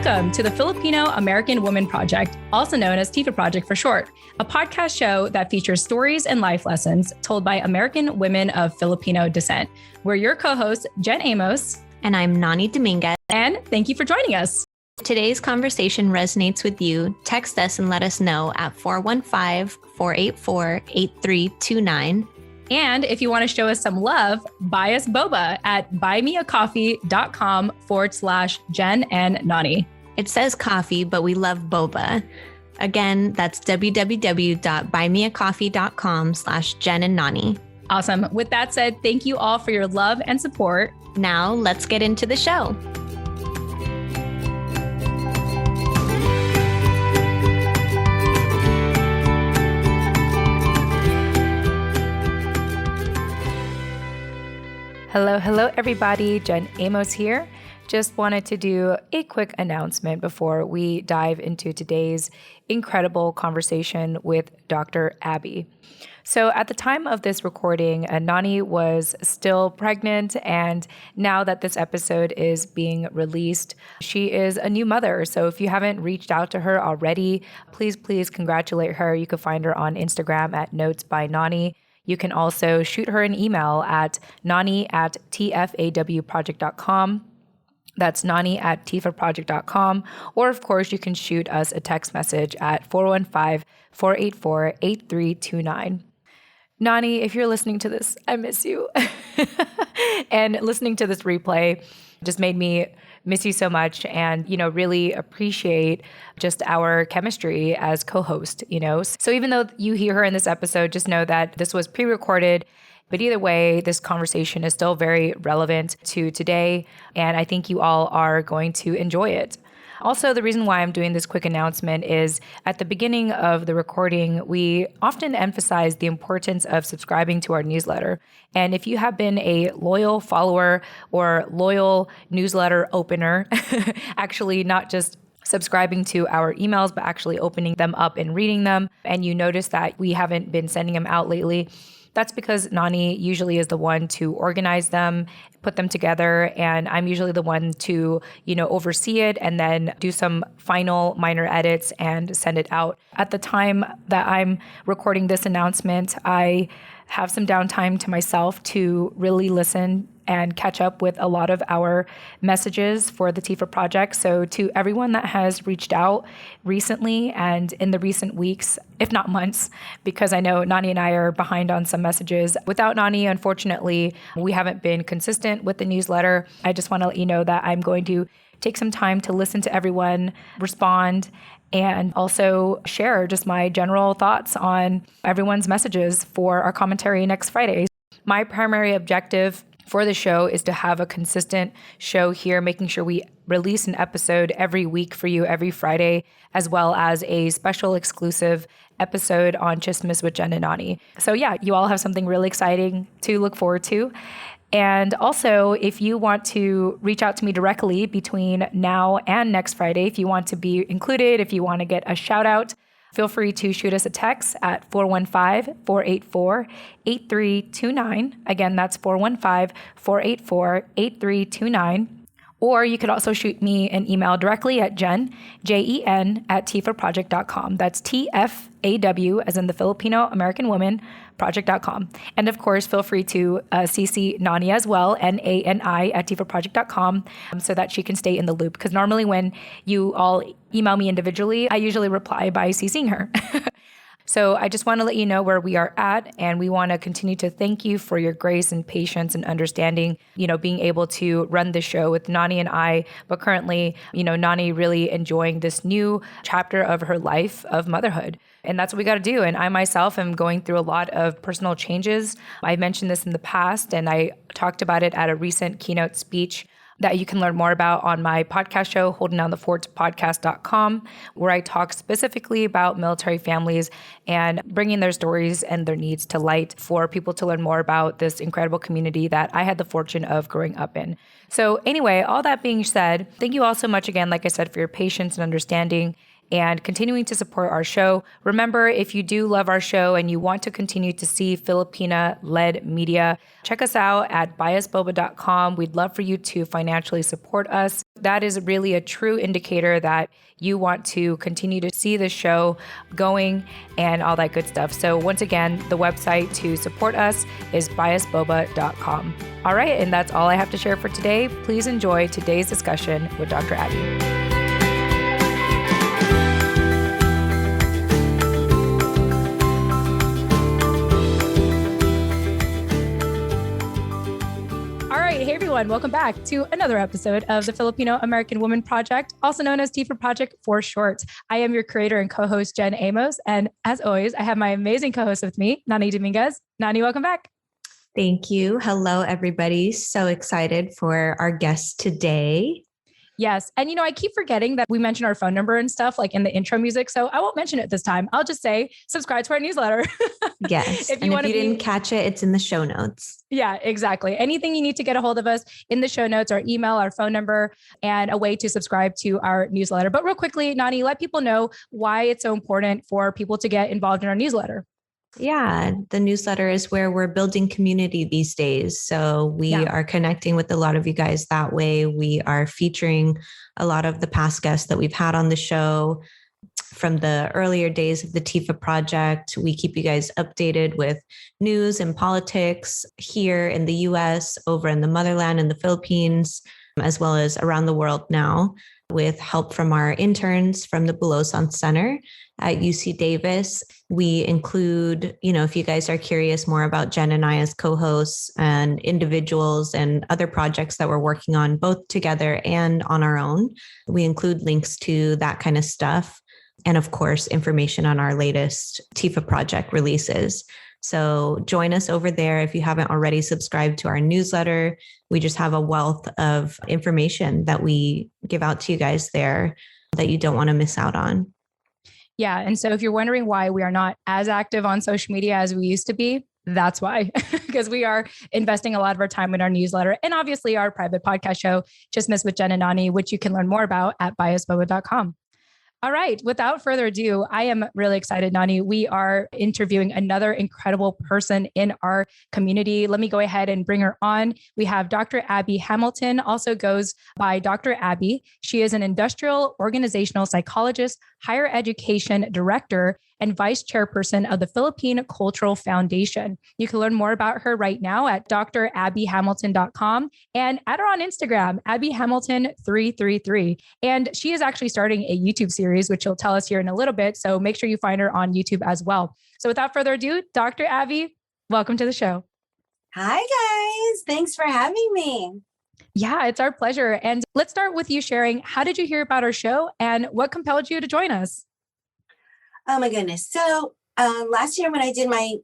Welcome to the Filipino American Women Project, also known as TFAW Project for short, a podcast show that features stories and life lessons told by American women of Filipino descent. We're your co-hosts, Jen Amos. And I'm Nani Dominguez. And thank you for joining us. Today's conversation resonates with you. Text us and let us know at 415-484-8329. And if you want to show us some love, buy us boba at buymeacoffee.com/Jen and Nani. It says coffee, but we love boba. Again, that's www.buymeacoffee.com/Jen and Nani. Awesome. With that said, thank you all for your love and support. Now let's get into the show. Hello, everybody. Jen Amos here. Just wanted to do a quick announcement before we dive into today's incredible conversation with Dr. Abby. So at the time of this recording, Nani was still pregnant, and now that this episode is being released, she is a new mother. So if you haven't reached out to her already, please congratulate her. You can find her on Instagram at Notes by Nani. You can also shoot her an email at nani@tfawproject.com. That's nani@tfawproject.com. Or, of course, you can shoot us a text message at 415-484-8329. Nani, if you're listening to this, I miss you. And listening to this replay just made me miss you so much and, really appreciate just our chemistry as co-host, So even though you hear her in this episode, just know that this was pre-recorded. But either way, this conversation is still very relevant to today, and I think you all are going to enjoy it. Also, the reason why I'm doing this quick announcement is at the beginning of the recording, we often emphasize the importance of subscribing to our newsletter. And if you have been a loyal follower or loyal newsletter opener, actually not just subscribing to our emails, but actually opening them up and reading them, and you notice that we haven't been sending them out lately, that's because Nani usually is the one to organize them, put them together, and I'm usually the one to, oversee it and then do some final minor edits and send it out. At the time that I'm recording this announcement, I have some downtime to myself to really listen and catch up with a lot of our messages for the TFAW Project. So to everyone that has reached out recently and in the recent weeks, if not months, because I know Nani and I are behind on some messages. Without Nani, unfortunately, we haven't been consistent with the newsletter. I just want to let you know that I'm going to take some time to listen to everyone, respond, and also share just my general thoughts on everyone's messages for our commentary next Friday. My primary objective for the show is to have a consistent show here, making sure we release an episode every week for you every Friday, as well as a special exclusive episode on Chismis with Jen and Nani. So yeah, you all have something really exciting to look forward to. And also, if you want to reach out to me directly between now and next Friday, if you want to be included, if you want to get a shout out, feel free to shoot us a text at 415-484-8329. Again, that's 415-484-8329. Or you could also shoot me an email directly at Jen, Jen, @tfawproject.com. That's TFAW, as in the Filipino American Women, project.com. And of course, feel free to CC Nani as well, NANI @tfawproject.com, so that she can stay in the loop. Because normally when you all email me individually, I usually reply by CCing her. So I just want to let you know where we are at, and we want to continue to thank you for your grace and patience and understanding, being able to run the show with Nani and I, but currently, Nani really enjoying this new chapter of her life of motherhood. And that's what we got to do. And I myself am going through a lot of personal changes. I mentioned this in the past, and I talked about it at a recent keynote speech that you can learn more about on my podcast show, Holding Down the Fort podcast.com, where I talk specifically about military families and bringing their stories and their needs to light for people to learn more about this incredible community that I had the fortune of growing up in. So anyway, all that being said, thank you all so much again, like I said, for your patience and understanding and continuing to support our show. Remember, if you do love our show and you want to continue to see Filipina-led media, check us out at buyusboba.com. We'd love for you to financially support us. that is really a true indicator that you want to continue to see the show going and all that good stuff. So once again, the website to support us is biasboba.com. All right, and that's all I have to share for today. Please enjoy today's discussion with Dr. Abby. Hey everyone, welcome back to another episode of the Filipino American Woman Project, also known as TFAW Project for short. I am your creator and co-host, Jen Amos. And as always, I have my amazing co-host with me, Nani Dominguez. Nani, welcome back. Thank you. Hello, everybody. So excited for our guest today. Yes. And, I keep forgetting that we mentioned our phone number and stuff like in the intro music. So I won't mention it this time. I'll just say subscribe to our newsletter. Yes. If you didn't catch it, it's in the show notes. Yeah, exactly. Anything you need to get a hold of us in the show notes, our email, our phone number, and a way to subscribe to our newsletter. But real quickly, Nani, let people know why it's so important for people to get involved in our newsletter. Yeah, the newsletter is where we're building community these days. So we are connecting with a lot of you guys that way. We are featuring a lot of the past guests that we've had on the show from the earlier days of the TFAW Project. We keep you guys updated with news and politics here in the US, over in the motherland in the Philippines, as well as around the world now, with help from our interns from the Bulosan Center at UC Davis. We include, if you guys are curious more about Jen and I as co-hosts and individuals and other projects that we're working on, both together and on our own, we include links to that kind of stuff. And of course, information on our latest TFAW Project releases. So join us over there if you haven't already subscribed to our newsletter. We just have a wealth of information that we give out to you guys there that you don't want to miss out on. Yeah. And so if you're wondering why we are not as active on social media as we used to be, that's why, because we are investing a lot of our time in our newsletter and obviously our private podcast show, Just Miss with Jen and Nani, which you can learn more about at biasboba.com. All right. Without further ado, I am really excited, Nani. We are interviewing another incredible person in our community. Let me go ahead and bring her on. We have Dr. Abby Hamilton, also goes by Dr. Abby. She is an industrial organizational psychologist, higher education director, and vice chairperson of the Philippine Cultural Foundation. You can learn more about her right now at drabbyhamilton.com and add her on Instagram, abbyhamilton333. And she is actually starting a YouTube series, which she'll tell us here in a little bit. So make sure you find her on YouTube as well. So without further ado, Dr. Abby, welcome to the show. Hi, guys. Thanks for having me. Yeah, it's our pleasure. And let's start with you sharing, how did you hear about our show and what compelled you to join us? Oh, my goodness. So last year when I did my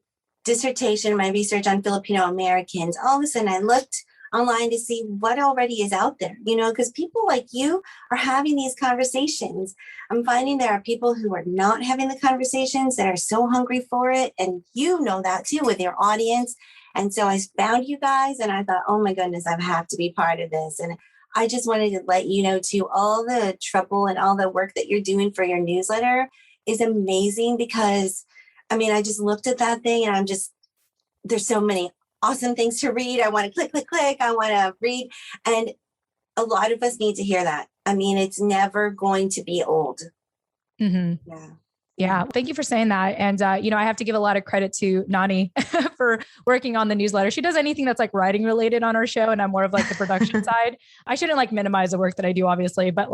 dissertation, my research on Filipino Americans, all of a sudden I looked online to see what already is out there, because people like you are having these conversations. I'm finding there are people who are not having the conversations that are so hungry for it. And you know that too with your audience. And so I found you guys and I thought, oh my goodness, I have to be part of this. And I just wanted to let you know too, all the trouble and all the work that you're doing for your newsletter is amazing because, I just looked at that thing and there's so many awesome things to read. I want to click, click, click. I want to read. And a lot of us need to hear that. It's never going to be old. Mm-hmm. Yeah. Thank you for saying that. And, I have to give a lot of credit to Nani for working on the newsletter. She does anything that's like writing related on our show. And I'm more of like the production side. I shouldn't minimize the work that I do, obviously, but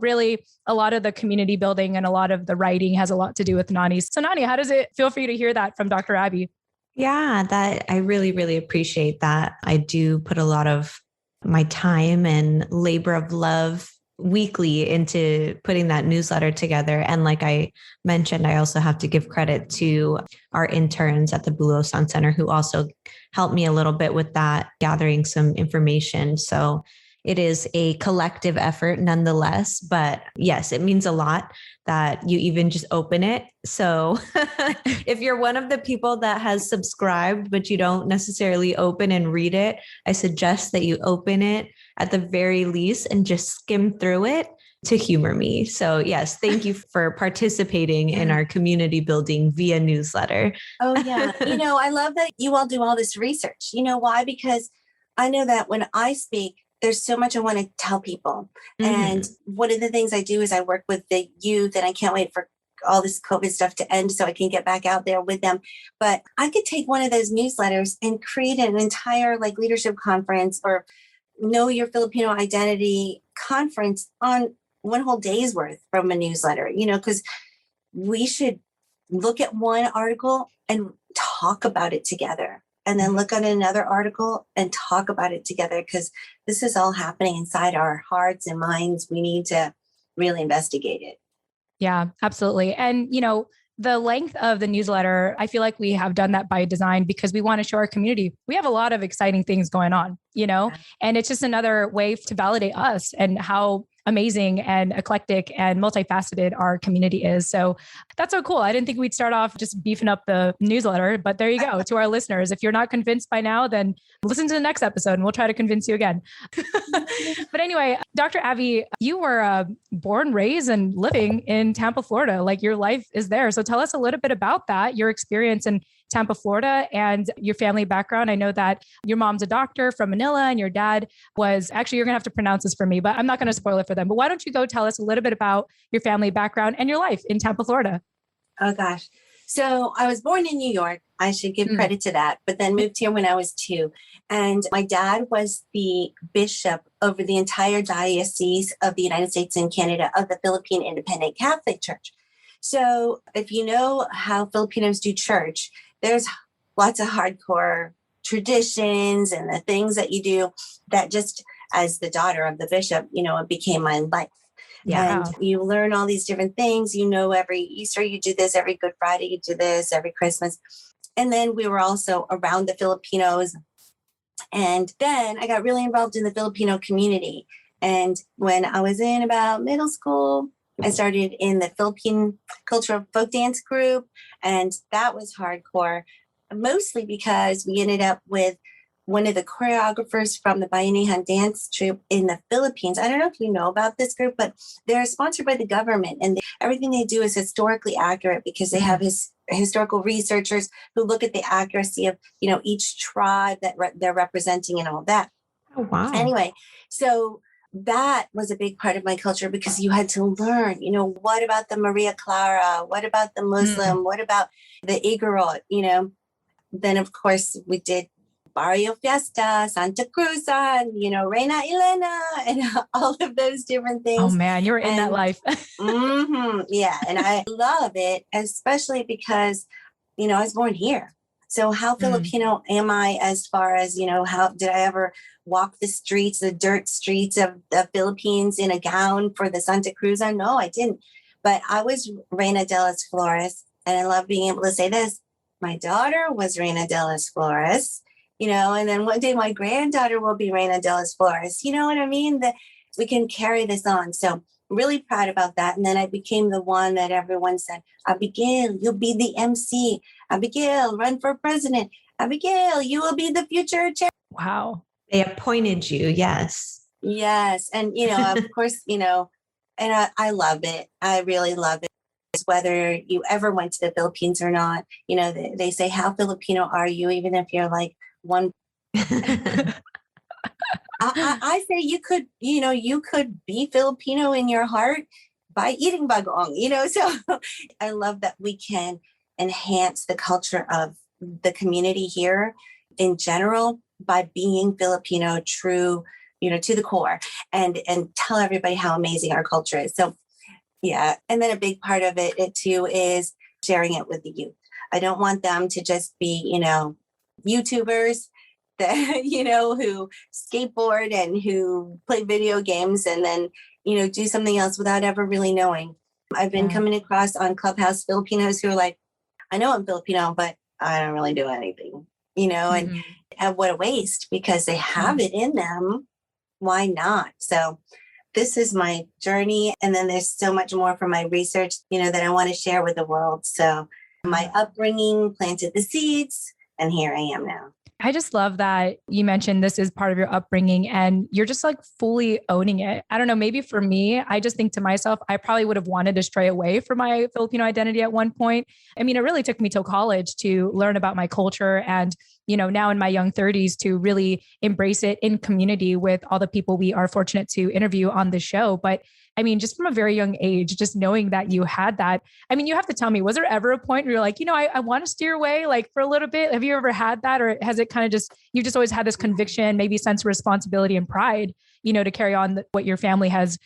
really a lot of the community building and a lot of the writing has a lot to do with Nani. So Nani, how does it feel for you to hear that from Dr. Abby? Yeah, that I really, really appreciate that. I do put a lot of my time and labor of love weekly into putting that newsletter together. And like I mentioned, I also have to give credit to our interns at the Bulosan Center who also helped me a little bit with that, gathering some information. So it is a collective effort nonetheless, but yes, it means a lot that you even just open it. So if you're one of the people that has subscribed, but you don't necessarily open and read it, I suggest that you open it at the very least and just skim through it to humor me. So yes, thank you for participating in our community building via newsletter. Oh yeah. I love that you all do all this research. You know why? Because I know that when I speak, there's so much I want to tell people. And one of the things I do is I work with the youth, and I can't wait for all this COVID stuff to end so I can get back out there with them. But I could take one of those newsletters and create an entire like leadership conference or know your Filipino identity conference on one whole day's worth from a newsletter, because we should look at one article and talk about it together, and then look at another article and talk about it together, because this is all happening inside our hearts and minds. We need to really investigate it. Yeah, absolutely. And, the length of the newsletter, I feel like we have done that by design because we want to show our community we have a lot of exciting things going on, and it's just another way to validate us and how amazing and eclectic and multifaceted our community is. So that's so cool. I didn't think we'd start off just beefing up the newsletter, but there you go. To our listeners, if you're not convinced by now, then listen to the next episode and we'll try to convince you again. But anyway, Dr. Avi, you were born, raised, and living in Tampa, Florida. Like your life is there. So tell us a little bit about that, your experience in Tampa, Florida, and your family background. I know that your mom's a doctor from Manila and your dad was actually, you're going to have to pronounce this for me, but I'm not going to spoil it for them. But why don't you go tell us a little bit about your family background and your life in Tampa, Florida? Oh, gosh. So I was born in New York. I should give credit to that, but then moved here when I was 2. And my dad was the bishop over the entire diocese of the United States and Canada of the Philippine Independent Catholic Church. So if you know how Filipinos do church, there's lots of hardcore traditions and the things that you do that just as the daughter of the bishop, it became my life. Yeah. And you learn all these different things. Every Easter, you do this. Every Good Friday, you do this. Every Christmas. And then we were also around the Filipinos. And then I got really involved in the Filipino community. And when I was in about middle school, I started in the Philippine cultural folk dance group. And that was hardcore, mostly because we ended up with one of the choreographers from the Bayanihan dance troupe in the Philippines. I don't know if you know about this group, but they're sponsored by the government, and everything they do is historically accurate because they have historical researchers who look at the accuracy of, each tribe that they're representing and all that. Oh, wow. Anyway, so that was a big part of my culture because you had to learn, what about the Maria Clara? What about the Muslim? What about the Igorot? Then of course we did Barrio Fiesta, Santa Cruz, Reina Elena, and all of those different things. Oh man, you were in that life. Yeah. And I love it, especially because, I was born here. So how Filipino am I as far as, how did I ever walk the dirt streets of the Philippines in a gown for the Santa Cruz? No, I didn't. But I was Reina de las Flores. And I love being able to say this. My daughter was Reina de las Flores. And then one day my granddaughter will be Reina de las Flores. You know what I mean? That we can carry this on. So really proud about that. And then I became the one that everyone said, Abigail, you'll be the MC. Abigail, run for president. Abigail, you will be the future chair. Wow. They appointed you. Yes. Yes. And, of course, and I love it. I really love it. Whether you ever went to the Philippines or not, they say, how Filipino are you? Even if you're like one. I say you could be Filipino in your heart by eating bagong, so I love that we can enhance the culture of the community here in general by being Filipino true, to the core and tell everybody how amazing our culture is. So yeah. And then a big part of it too is sharing it with the youth. I don't want them to just be, YouTubers that, who skateboard and who play video games and then, do something else without ever really knowing. I've been coming across on Clubhouse Filipinos who are like, I know I'm Filipino, but I don't really do anything, and what a waste because they have it in them. Why not? So this is my journey. And then there's so much more from my research, that I want to share with the world. So my upbringing planted the seeds and here I am now. I just love that you mentioned this is part of your upbringing and you're just like fully owning it. I don't know, maybe for me, I just think to myself, I probably would have wanted to stray away from my Filipino identity at one point. I mean, it really took me till college to learn about my culture and now in my young 30s to really embrace it in community with all the people we are fortunate to interview on the show. But I mean, just from a very young age, just knowing that you had that, I mean, you have to tell me, was there ever a point where you're like, I want to steer away like for a little bit? Have you ever had that? Or has it kind of you've just always had this conviction, maybe sense of responsibility and pride, to carry on what your family has,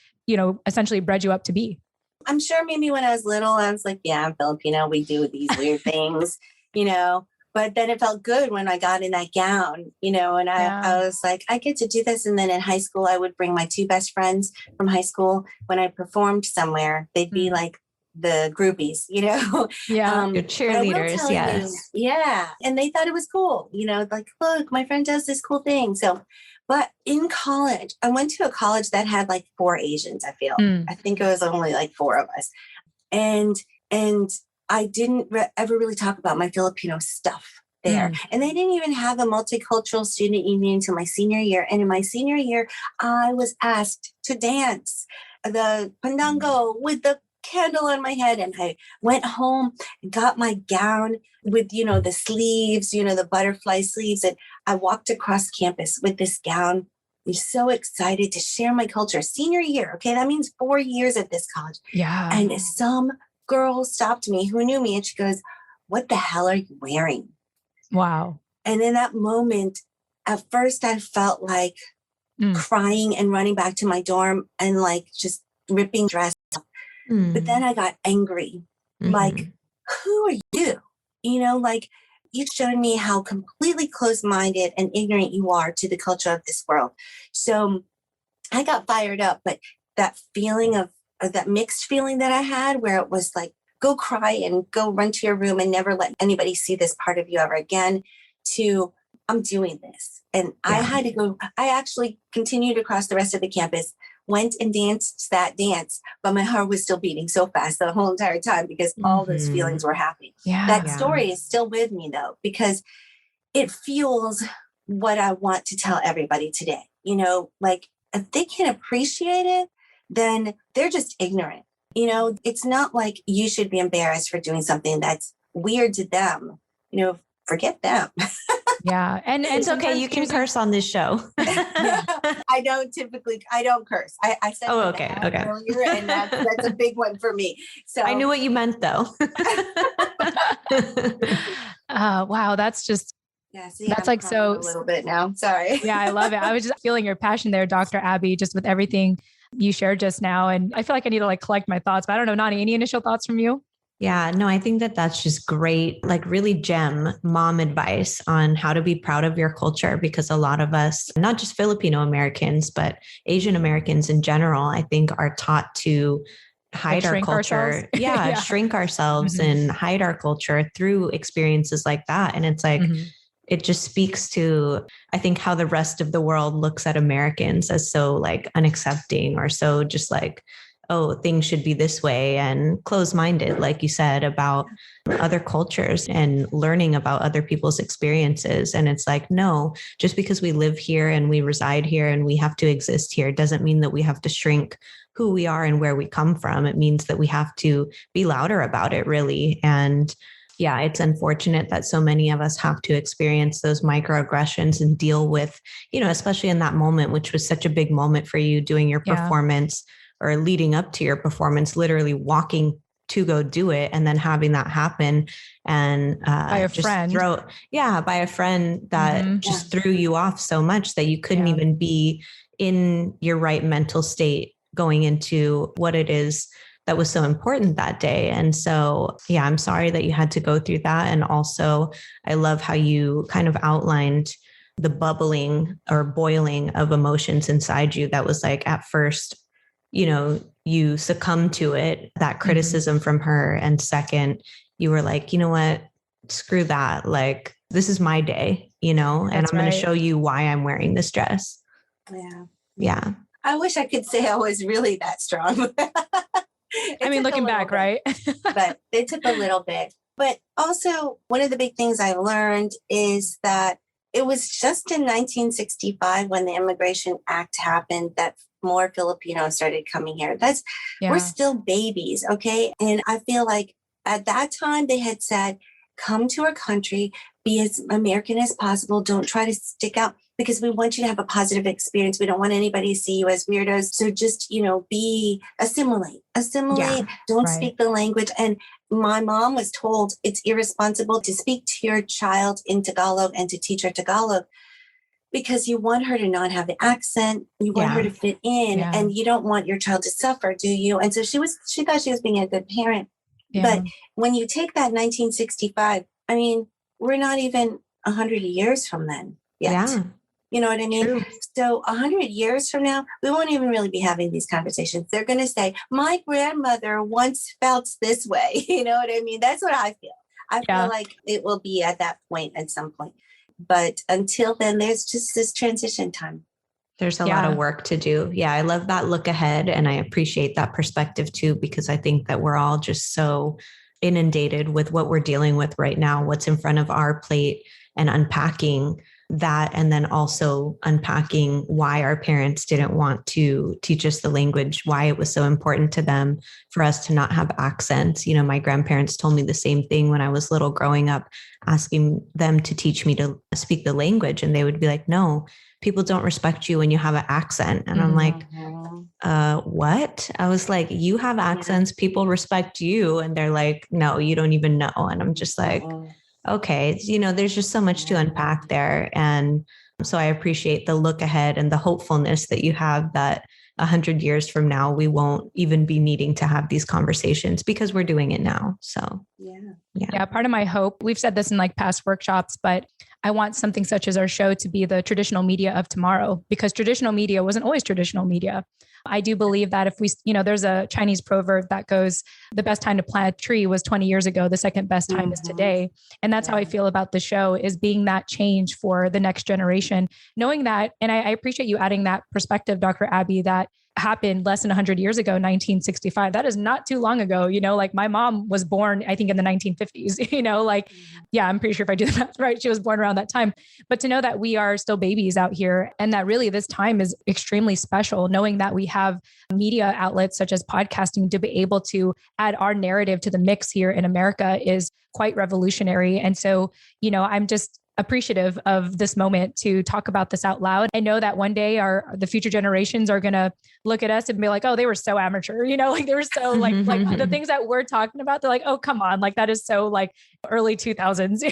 essentially bred you up to be? I'm sure maybe when I was little, I was like, yeah, I'm Filipino. We do these weird things, but then it felt good when I got in that gown, and I was like, I get to do this. And then in high school, I would bring my two best friends from high school. When I performed somewhere, they'd be like the groupies, Yeah. Your cheerleaders. Yes. Yeah. And they thought it was cool, like, look, my friend does this cool thing. So, but in college, I went to a college that had like 4 Asians, I feel. I think it was only like 4 of us. And I didn't ever really talk about my Filipino stuff there. And they didn't even have a multicultural student union until my senior year. And in my senior year, I was asked to dance the pandango with the candle on my head. And I went home and got my gown with, the sleeves, the butterfly sleeves. And I walked across campus with this gown. I'm so excited to share my culture. Senior year. Okay. That means 4 years at this college. Yeah. And some girl stopped me who knew me and she goes, what the hell are you wearing? Wow. And in that moment, at first I felt like crying and running back to my dorm and like just ripping dress off. But then I got angry. Like, who are you? Like you showed me how completely closed-minded and ignorant you are to the culture of this world. So I got fired up, but that feeling of that mixed feeling that I had where it was like, go cry and go run to your room and never let anybody see this part of you ever again, to I'm doing this. And I had to go, I actually continued across the rest of the campus, went and danced that dance, but my heart was still beating so fast the whole entire time because all those feelings were happening. That story is still with me though, because it fuels what I want to tell everybody today. Like if they can't appreciate it, then they're just ignorant. It's not like you should be embarrassed for doing something that's weird to them. Forget them. Yeah. And it's okay. You can curse on this show. I don't curse. I said okay. earlier, and that's a big one for me. So I knew what you meant though. Wow. That's just, that's I'm like so a little bit now. Sorry. Yeah. I love it. I was just feeling your passion there, Dr. Abby, just with everything you shared just now. And I feel like I need to collect my thoughts, but I don't know, Nani, any initial thoughts from you? Yeah, no, I think that that's just great, like really gem mom advice on how to be proud of your culture, because a lot of us, not just Filipino Americans, but Asian Americans in general, I think are taught to hide our culture. Shrink ourselves and hide our culture through experiences like that. And it's like, it just speaks to, I think, how the rest of the world looks at Americans as so unaccepting or so just oh, things should be this way, and closed-minded, like you said, about other cultures and learning about other people's experiences. And it's like, no, just because we live here and we reside here and we have to exist here doesn't mean that we have to shrink who we are and where we come from. It means that we have to be louder about it, really. And yeah, it's unfortunate that so many of us have to experience those microaggressions and deal with, especially in that moment, which was such a big moment for you doing your performance or leading up to your performance, literally walking to go do it and then having that happen. And by a friend. By a friend that just threw you off so much that you couldn't even be in your right mental state going into what it is that was so important that day. And so, I'm sorry that you had to go through that. And also, I love how you kind of outlined the bubbling or boiling of emotions inside you that was at first, you succumbed to it, that criticism from her. And second, you were like, you know what, screw that. This is my day, and I'm going to show you why I'm wearing this dress. Yeah. I wish I could say I was really that strong. I mean, looking back, right? But it took a little bit. But also, one of the big things I learned is that it was just in 1965 when the Immigration Act happened that more Filipinos started coming here. We're still babies, okay? And I feel like at that time they had said, come to our country, be as American as possible. Don't try to stick out because we want you to have a positive experience. We don't want anybody to see you as weirdos. So just, assimilate, don't speak the language. And my mom was told it's irresponsible to speak to your child in Tagalog and to teach her Tagalog because you want her to not have the accent. You want her to fit in and you don't want your child to suffer, do you? And so she thought she was being a good parent. Yeah. But when you take that 1965, I mean, we're not even 100 years from then yet. Yeah. You know what I mean? True. So 100 years from now, we won't even really be having these conversations. They're going to say, my grandmother once felt this way. You know what I mean? That's what I feel. I feel like it will be at that point at some point. But until then, there's just this transition time. There's a lot of work to do. Yeah, I love that look ahead. And I appreciate that perspective too, because I think that we're all just so inundated with what we're dealing with right now, what's in front of our plate, and unpacking that, and then also unpacking why our parents didn't want to teach us the language, why it was so important to them for us to not have accents. You know, my grandparents told me the same thing when I was little growing up, asking them to teach me to speak the language. And they would be like, no, people don't respect you when you have an accent. And I'm like, what? I was like, you have accents, people respect you. And they're like, no, you don't even know. And I'm just like, okay, there's just so much to unpack there. And so I appreciate the look ahead and the hopefulness that you have that 100 years from now, we won't even be needing to have these conversations because we're doing it now. So, yeah. Part of my hope, we've said this in like past workshops, but I want something such as our show to be the traditional media of tomorrow, because traditional media wasn't always traditional media. I do believe that if we, there's a Chinese proverb that goes, the best time to plant a tree was 20 years ago. The second best time is today. And that's how I feel about the show, is being that change for the next generation, knowing that. And I appreciate you adding that perspective, Dr. Abby, that happened less than 100 years ago, 1965. That is not too long ago. Like my mom was born, I think in the 1950s, I'm pretty sure if I do the math right, she was born around that time. But to know that we are still babies out here, and that really this time is extremely special, knowing that we have media outlets such as podcasting to be able to add our narrative to the mix here in America is quite revolutionary. And so, I'm just appreciative of this moment to talk about this out loud. I know that one day the future generations are going to look at us and be like, oh, they were so amateur, they were so like the things that we're talking about. They're like, oh, come on. Like that is so like early 2000s,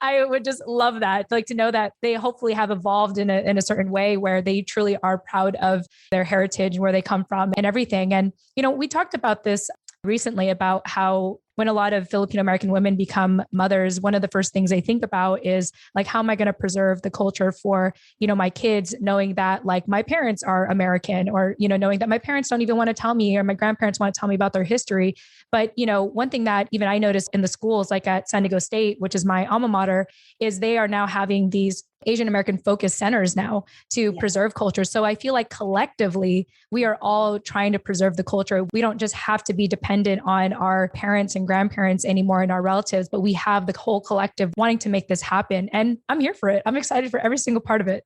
I would just love that. Like to know that they hopefully have evolved in a certain way where they truly are proud of their heritage, where they come from and everything. And, we talked about this recently about how when a lot of Filipino American women become mothers, one of the first things they think about is like, how am I going to preserve the culture for, my kids, knowing that like my parents are American, or, knowing that my parents don't even want to tell me, or my grandparents want to tell me about their history. But, one thing that even I noticed in the schools, like at San Diego State, which is my alma mater, is they are now having these Asian American focused centers now to preserve culture. So I feel like collectively, we are all trying to preserve the culture. We don't just have to be dependent on our parents and grandparents anymore and our relatives, but we have the whole collective wanting to make this happen. And I'm here for it. I'm excited for every single part of it.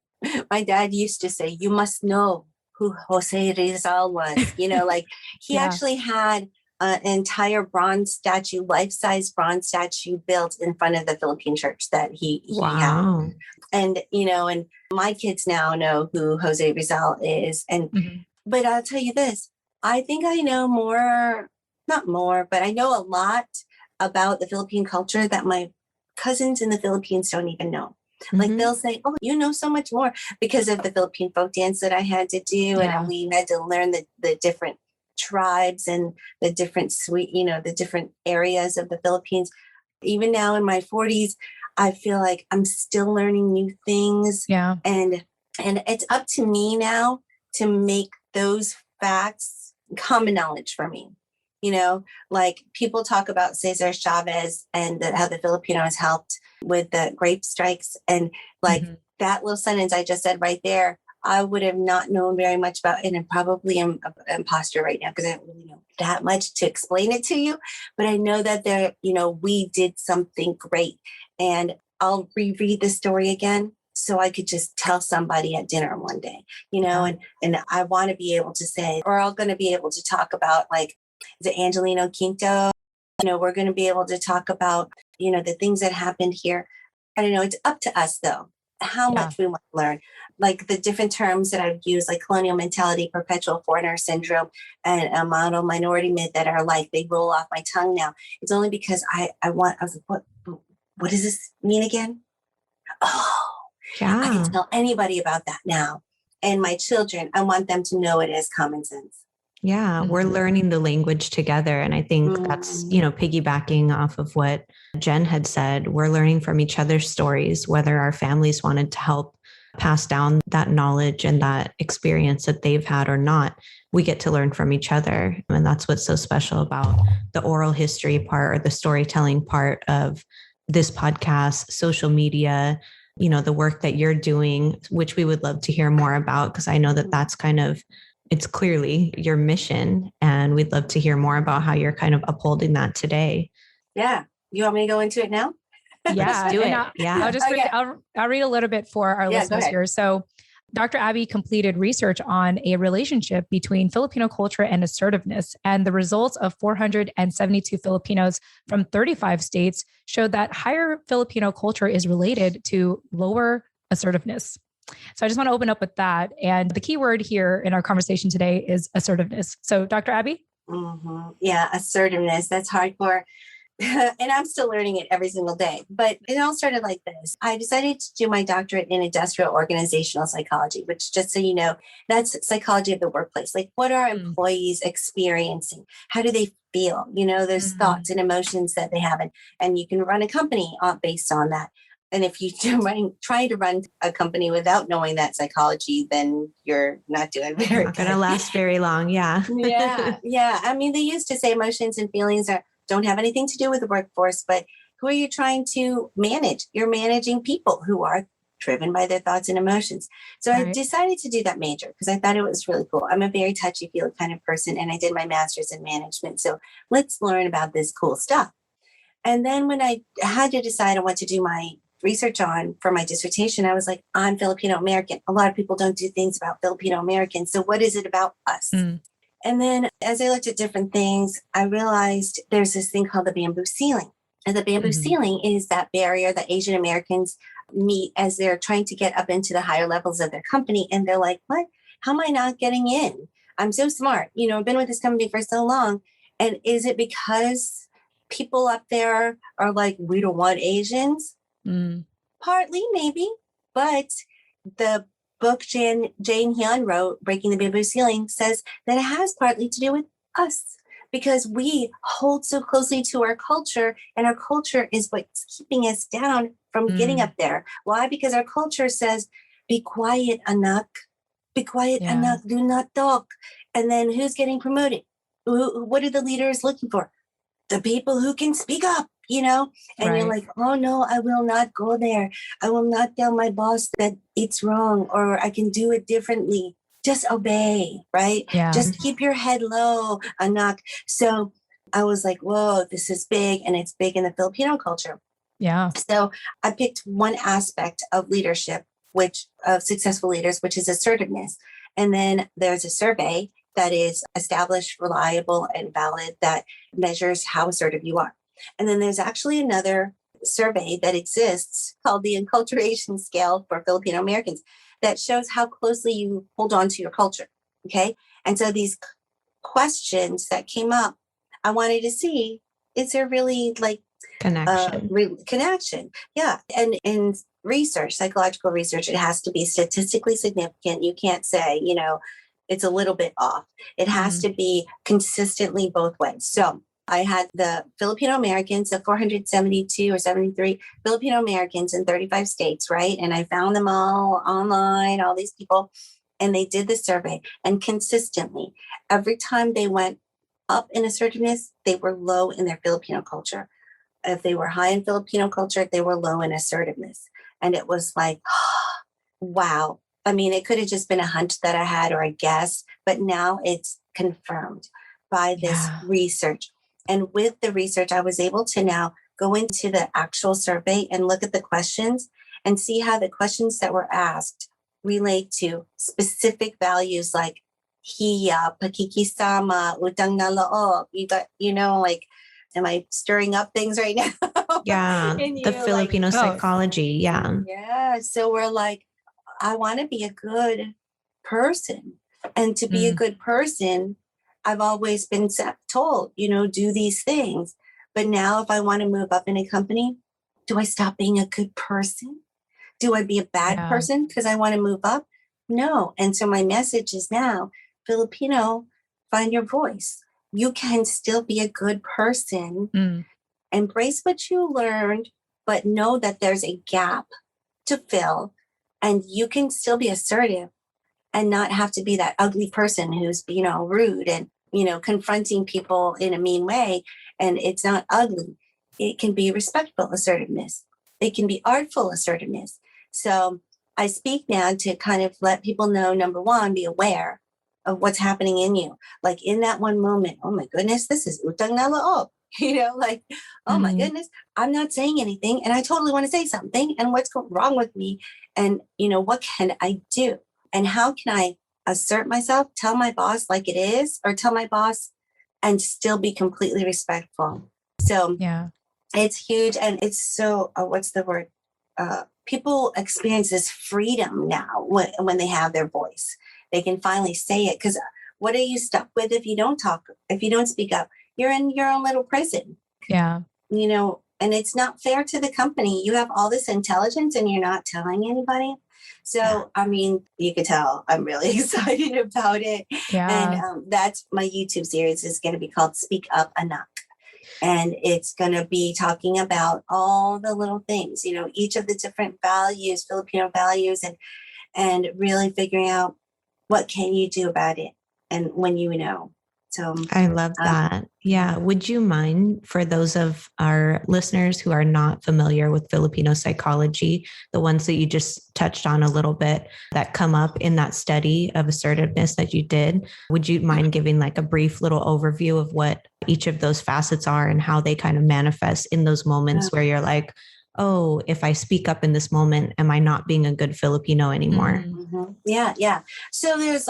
My dad used to say, you must know who Jose Rizal was. He actually had an entire bronze statue, life-size bronze statue built in front of the Philippine church that he had. And, and my kids now know who Jose Rizal is. And, but I'll tell you this, I think I know not more, but I know a lot about the Philippine culture that my cousins in the Philippines don't even know. Like they'll say, oh, you know so much more because of the Philippine folk dance that I had to do. And we had to learn the different tribes and the different the different areas of the Philippines. Even now in my 40s, I feel like I'm still learning new things. Yeah. And it's up to me now to make those facts common knowledge for me. Like people talk about Cesar Chavez and how the Filipinos helped with the grape strikes. And like that little sentence I just said right there, I would have not known very much about it, and probably am an imposter right now because I don't really know that much to explain it to you. But I know that we did something great, and I'll reread the story again so I could just tell somebody at dinner one day, and I want to be able to say, or I'm going to be able to talk about like, is it Angelino Quinto? We're going to be able to talk about, the things that happened here. I don't know. It's up to us, though, how much we want to learn. Like the different terms that I've used, like colonial mentality, perpetual foreigner syndrome, and a model minority myth that are like, they roll off my tongue now. It's only because I was like, what does this mean again? Oh, Yeah. I can tell anybody about that now. And my children, I want them to know it as common sense. Yeah, we're learning the language together. And I think that's, piggybacking off of what Jen had said, we're learning from each other's stories, whether our families wanted to help pass down that knowledge and that experience that they've had or not. We get to learn from each other. And that's what's so special about the oral history part or the storytelling part of this podcast, social media, the work that you're doing, which we would love to hear more about, because I know that that's kind of, it's clearly your mission, and we'd love to hear more about how you're kind of upholding that today. Yeah. You want me to go into it now? Yeah. Let's do it. I'll just read, I'll read a little bit for our listeners here. So Dr. Abby completed research on a relationship between Filipino culture and assertiveness, and the results of 472 Filipinos from 35 states showed that higher Filipino culture is related to lower assertiveness. So I just want to open up with that. And the key word here in our conversation today is assertiveness. So Dr. Abby? Mm-hmm. Yeah, assertiveness. That's hardcore. And I'm still learning it every single day. But it all started like this. I decided to do my doctorate in industrial organizational psychology, which, just so you know, that's psychology of the workplace. Like, what are employees experiencing? How do they feel? There's thoughts and emotions that they have. And you can run a company based on that. And if you try to run a company without knowing that psychology, then you're not doing very good. Not going to last very long. Yeah. Yeah. I mean, they used to say emotions and feelings don't have anything to do with the workforce, but who are you trying to manage? You're managing people who are driven by their thoughts and emotions. So I decided to do that major because I thought it was really cool. I'm a very touchy-feely kind of person, and I did my master's in management. So let's learn about this cool stuff. And then when I had to decide on what to do my research on for my dissertation, I was like, I'm Filipino American. A lot of people don't do things about Filipino Americans. So what is it about us? And then as I looked at different things, I realized there's this thing called the bamboo ceiling. And the bamboo ceiling is that barrier that Asian Americans meet as they're trying to get up into the higher levels of their company. And they're like, what? How am I not getting in? I'm so smart. I've been with this company for so long. And is it because people up there are like, we don't want Asians? Partly, maybe. But the book Jane Hyun wrote, Breaking the Bamboo Ceiling, says that it has partly to do with us because we hold so closely to our culture, and our culture is what's keeping us down from getting up there. Why? Because our culture says, be quiet, anak. Be quiet, anak. Do not talk. And then who's getting promoted? What are the leaders looking for? The people who can speak up, and you're like, oh no, I will not go there. I will not tell my boss that it's wrong or I can do it differently. Just obey, right? Yeah. Just keep your head low, anak. So I was like, whoa, this is big, and it's big in the Filipino culture. Yeah. So I picked one aspect of leadership, of successful leaders, which is assertiveness. And then there's a survey that is established, reliable, and valid that measures how assertive you are. And then there's actually another survey that exists called the Enculturation Scale for Filipino Americans that shows how closely you hold on to your culture. Okay. And so these questions that came up, I wanted to see, is there really like connection? Yeah. And in research, psychological research, it has to be statistically significant. You can't say, it's a little bit off. It has to be consistently both ways. So I had the Filipino Americans, the 472 or 73 Filipino Americans in 35 states, right? And I found them all online, all these people, and they did the survey. And consistently, every time they went up in assertiveness, they were low in their Filipino culture. If they were high in Filipino culture, they were low in assertiveness. And it was like, wow. I mean, it could have just been a hunch that I had or a guess, but now it's confirmed by this research. And with the research, I was able to now go into the actual survey and look at the questions and see how the questions that were asked relate to specific values like hiya, pakikisama, utang na loob. You got, like am I stirring up things right now? Yeah. The Filipino psychology. Yeah. Yeah. So we're like, I want to be a good person. And to be a good person, I've always been told, do these things. But now if I want to move up in a company, do I stop being a good person? Do I be a bad person because I want to move up? No. And so my message is now, Filipino, find your voice. You can still be a good person. Embrace what you learned, but know that there's a gap to fill, and you can still be assertive and not have to be that ugly person who's, rude and, confronting people in a mean way. And it's not ugly. It can be respectful assertiveness. It can be artful assertiveness. So I speak now to kind of let people know, number one, be aware of what's happening in you. Like in that one moment, oh my goodness, this is utang na loob. Oh my goodness, I'm not saying anything and I totally want to say something. And what's wrong with me? And, what can I do? And how can I assert myself, tell my boss like it is, or tell my boss and still be completely respectful? So it's huge. And it's so, what's the word? People experience this freedom now when they have their voice. They can finally say it. Because what are you stuck with if you don't talk, if you don't speak up? You're in your own little prison. Yeah. And it's not fair to the company. You have all this intelligence and you're not telling anybody. So, I mean, you could tell I'm really excited about it. Yeah. And that's my YouTube series is going to be called Speak Up Anak. And it's going to be talking about all the little things, each of the different values, Filipino values, and really figuring out what can you do about it and when you know. So I love that. Yeah. Would you mind, for those of our listeners who are not familiar with Filipino psychology, the ones that you just touched on a little bit that come up in that study of assertiveness that you did, would you mind giving like a brief little overview of what each of those facets are and how they kind of manifest in those moments where you're like, oh, if I speak up in this moment, am I not being a good Filipino anymore? Yeah. So there's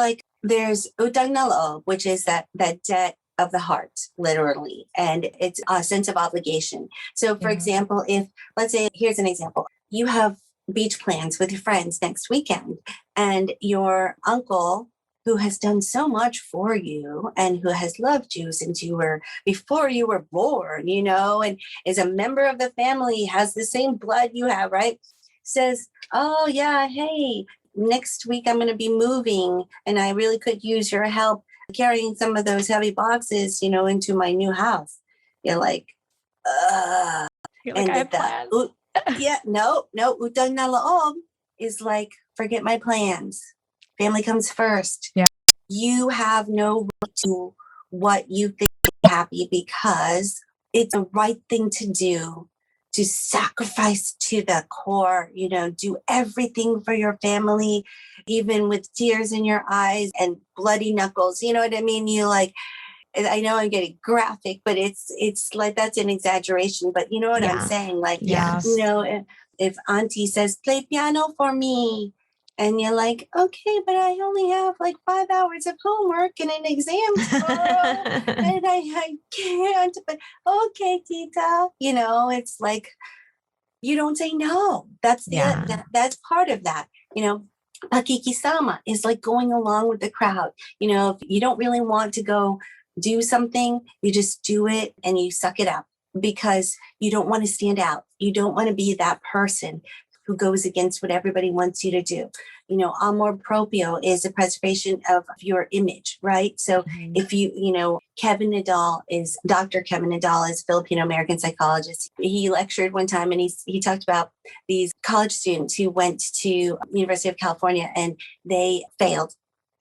utang na loob, which is that debt of the heart, literally. And it's a sense of obligation. So for example, if let's say, here's an example, you have beach plans with your friends next weekend and your uncle who has done so much for you and who has loved you since before you were born, and is a member of the family, has the same blood you have, right? Says, oh yeah, hey, next week I'm going to be moving and I really could use your help carrying some of those heavy boxes, into my new house. You're like, You're like, I have plans. No, utang na loob is like, forget my plans. Family comes first. Yeah. You have no right to what you think is happy because it's the right thing to do, to sacrifice to the core, do everything for your family, even with tears in your eyes and bloody knuckles. You know what I mean? I know I'm getting graphic, but it's like, that's an exaggeration, but you know what I'm saying? Like, if auntie says, play piano for me, and you're like, okay, but I only have like 5 hours of homework and an exam tomorrow, and I can't, but okay, tita, it's like, you don't say no. That's that's part of that, pakikisama is like going along with the crowd. If you don't really want to go do something, you just do it and you suck it up because you don't want to stand out. You don't want to be that person who goes against what everybody wants you to do. Amor proprio is the preservation of your image, right? So if Dr. Kevin Nadal is Filipino-American psychologist. He lectured one time and he talked about these college students who went to University of California and they failed.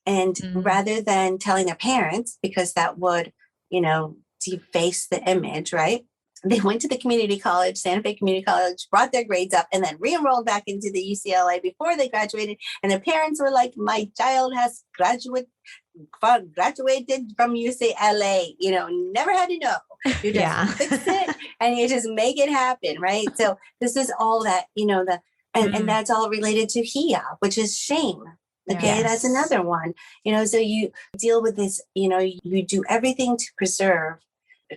And rather than telling their parents, because that would, deface the image, right? They went to the community college, Santa Fe Community College, brought their grades up, and then re-enrolled back into the UCLA before they graduated. And their parents were like, my child has graduated from UCLA, never had to know. You just fix it and you just make it happen, right? So this is all that, and that's all related to hiya, which is shame. Okay, that's another one. So you deal with this, you do everything to preserve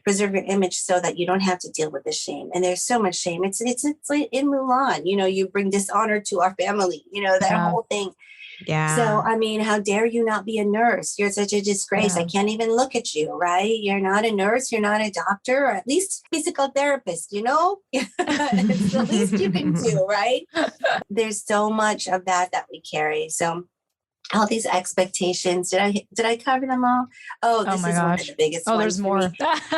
preserve your image so that you don't have to deal with the shame. And there's so much shame. It's like in Mulan, you bring dishonor to our family, that whole thing. Yeah. So, I mean, how dare you not be a nurse? You're such a disgrace. Yeah. I can't even look at you, right? You're not a nurse. You're not a doctor, or at least physical therapist, It's the least you can do, right? There's so much of that we carry. So all these expectations, did I cover them all? Oh, this is one of the biggest ones. There's more.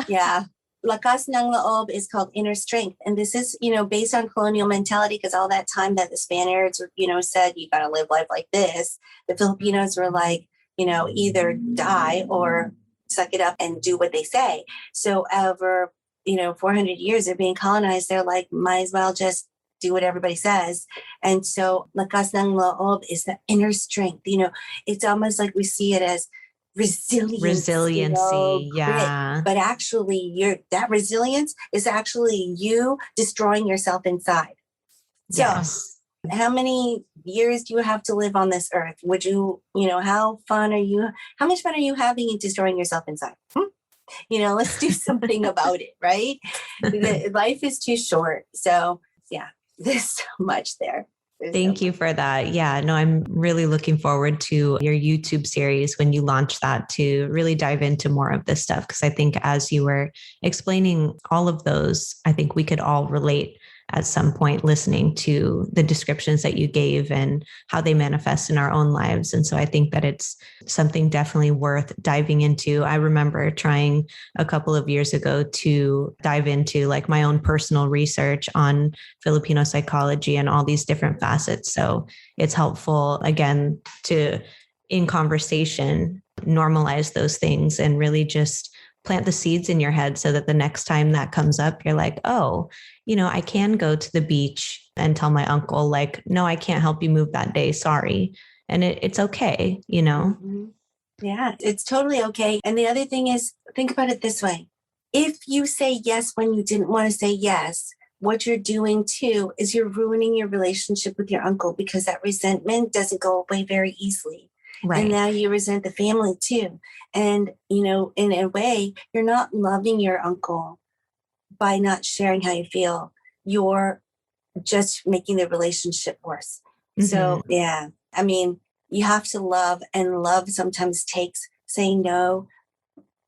Yeah. Lakas ng loob is called inner strength. And this is, based on colonial mentality, because all that time that the Spaniards, said, you got to live life like this. The Filipinos were like, either die or suck it up and do what they say. So over, 400 years of being colonized, they're like, might as well just do what everybody says. And so lakas ng loob is the inner strength. It's almost like we see it as resiliency, yeah. Grit. But actually, that resilience is actually you destroying yourself inside. So, yes. How many years do you have to live on this earth? Would you, how much fun are you having in destroying yourself inside? Let's do something about it, right? Life is too short. So, yeah, there's so much there. Thank you for that. Yeah, no, I'm really looking forward to your YouTube series when you launch that to really dive into more of this stuff. Because I think as you were explaining all of those, I think we could all relate at some point listening to the descriptions that you gave and how they manifest in our own lives. And so I think that it's something definitely worth diving into. I remember trying a couple of years ago to dive into like my own personal research on Filipino psychology and all these different facets. So it's helpful, again, to, in conversation, normalize those things and really just plant the seeds in your head so that the next time that comes up, you're like, oh, I can go to the beach and tell my uncle, like, no, I can't help you move that day. Sorry. And it's okay, Mm-hmm. Yeah, it's totally okay. And the other thing is, think about it this way. If you say yes when you didn't want to say yes, what you're doing too is you're ruining your relationship with your uncle, because that resentment doesn't go away very easily. Right. And now you resent the family too. And, in a way, you're not loving your uncle by not sharing how you feel. You're just making the relationship worse. Mm-hmm. So, yeah, I mean, you have to love, and love sometimes takes saying no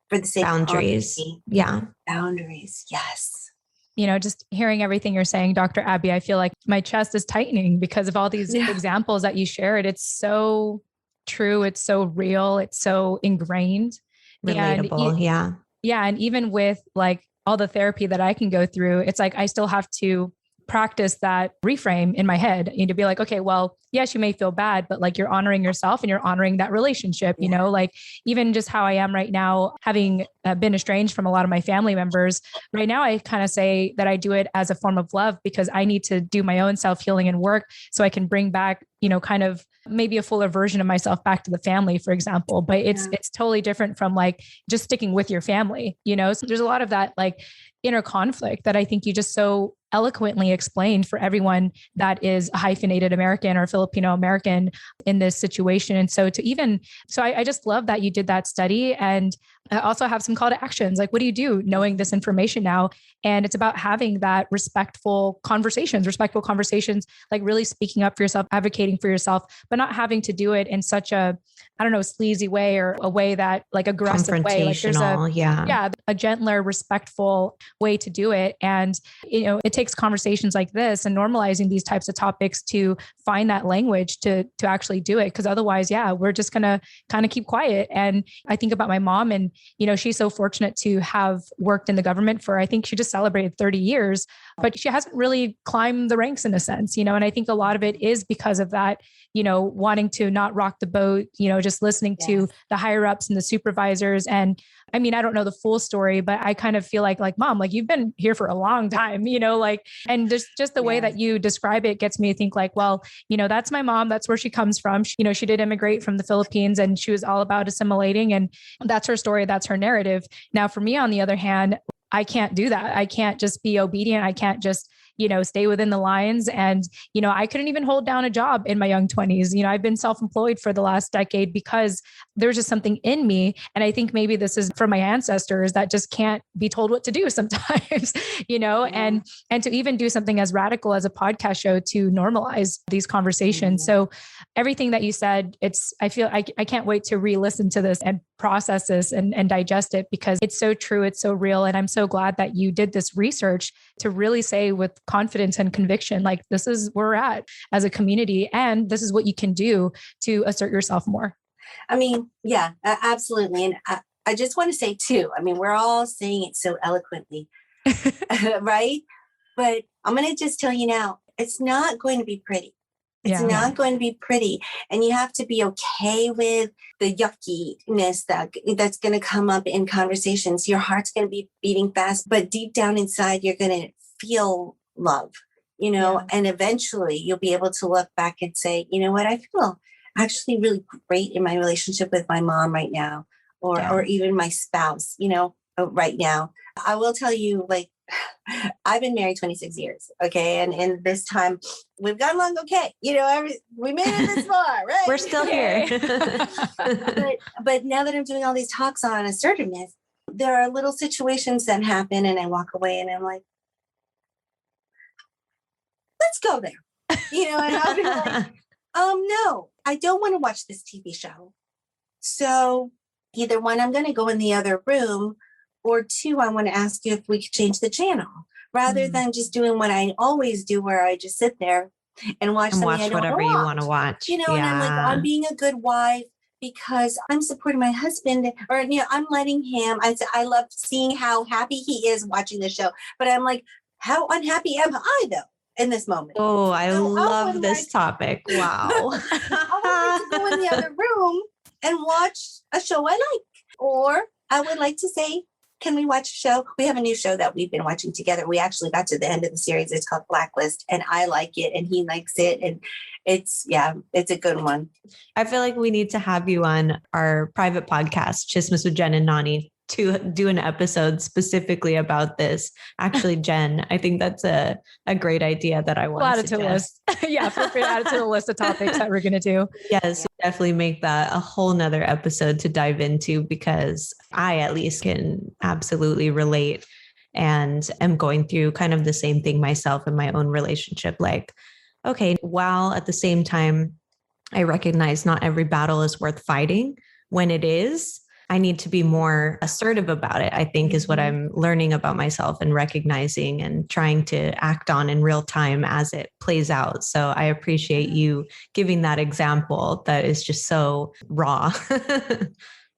for the sake boundaries. of honesty. Yeah. Boundaries. Yes. Just hearing everything you're saying, Dr. Abby, I feel like my chest is tightening because of all these examples that you shared. It's so true. It's so real. It's so ingrained. Relatable. Yeah. Yeah. And even with like all the therapy that I can go through, it's like, I still have to practice that reframe in my head and to be like, okay, well, yes, you may feel bad, but like you're honoring yourself and you're honoring that relationship, like even just how I am right now, having been estranged from a lot of my family members right now, I kind of say that I do it as a form of love because I need to do my own self-healing and work so I can bring back, kind of maybe a fuller version of myself back to the family, for example, but it's totally different from like just sticking with your family, so there's a lot of that like inner conflict that I think you just so eloquently explained for everyone that is a hyphenated American or Filipino American in this situation. And so I just love that you did that study. And I also have some call to actions. Like, what do you do knowing this information now? And it's about having that respectful conversations, like really speaking up for yourself, advocating for yourself, but not having to do it in such a, sleazy way or a way that like aggressive way. Like there's a gentler, respectful way to do it. And, it takes conversations like this and normalizing these types of topics to find that language to actually do it. Cause otherwise, we're just going to kind of keep quiet. And I think about my mom and, she's so fortunate to have worked in the government for, I think she just celebrated 30 years, but she hasn't really climbed the ranks in a sense, and I think a lot of it is because of that, wanting to not rock the boat, just listening to the higher ups and the supervisors. And I mean, I don't know the full story, but I kind of feel like mom, like you've been here for a long time, and just the way that you describe it gets me to think like, well, that's my mom. That's where she comes from. She did immigrate from the Philippines and she was all about assimilating, and that's her story. That's her narrative. Now for me, on the other hand, I can't do that. I can't just be obedient. I can't just, stay within the lines. And, I couldn't even hold down a job in my young 20s. I've been self-employed for the last decade because there's just something in me. And I think maybe this is from my ancestors that just can't be told what to do sometimes, and to even do something as radical as a podcast show to normalize these conversations. So everything that you said, I feel I can't wait to re-listen to this and process this and digest it, because it's so true. It's so real. And I'm so glad that you did this research to really say with confidence and conviction, like, this is where we're at as a community. And this is what you can do to assert yourself more. I mean, yeah, absolutely. And I just want to say too, I mean, we're all saying it so eloquently, right? But I'm going to just tell you now, it's not going to be pretty. It's not going to be pretty. And you have to be okay with the yuckiness that's going to come up in conversations. Your heart's going to be beating fast, but deep down inside, you're going to feel love, and eventually you'll be able to look back and say, you know what, I feel actually really great in my relationship with my mom right now, or even my spouse, right now. I will tell you, like, I've been married 26 years. Okay. And in this time we've gotten along. Okay. We made it this far, right? We're still here. but now that I'm doing all these talks on assertiveness, there are little situations that happen and I walk away and I'm like, let's go there. And I'll be like, no, I don't want to watch this TV show. So either one, I'm going to go in the other room, or two, I want to ask you if we could change the channel rather than just doing what I always do, where I just sit there and watch whatever you want to watch. And I'm like, I'm being a good wife because I'm supporting my husband, or, I'm letting him. I love seeing how happy he is watching the show, but I'm like, how unhappy am I though in this moment? Oh, I love this topic. Wow. I would like to go in the other room and watch a show I like, or I would like to say, can we watch a show? We have a new show that we've been watching together. We actually got to the end of the series. It's called Blacklist, and I like it and he likes it. And it's a good one. I feel like we need to have you on our private podcast, Chismes with Jen and Nani, to do an episode specifically about this. Actually, Jen, I think that's a great idea that I want to add it to the list. Yeah, feel free to add it to the list of topics that we're going to do. Yes, definitely make that a whole nother episode to dive into, because I at least can absolutely relate and am going through kind of the same thing myself in my own relationship. Like, okay, while at the same time, I recognize not every battle is worth fighting. When it is, I need to be more assertive about it, I think, is what I'm learning about myself and recognizing and trying to act on in real time as it plays out. So I appreciate you giving that example that is just so raw.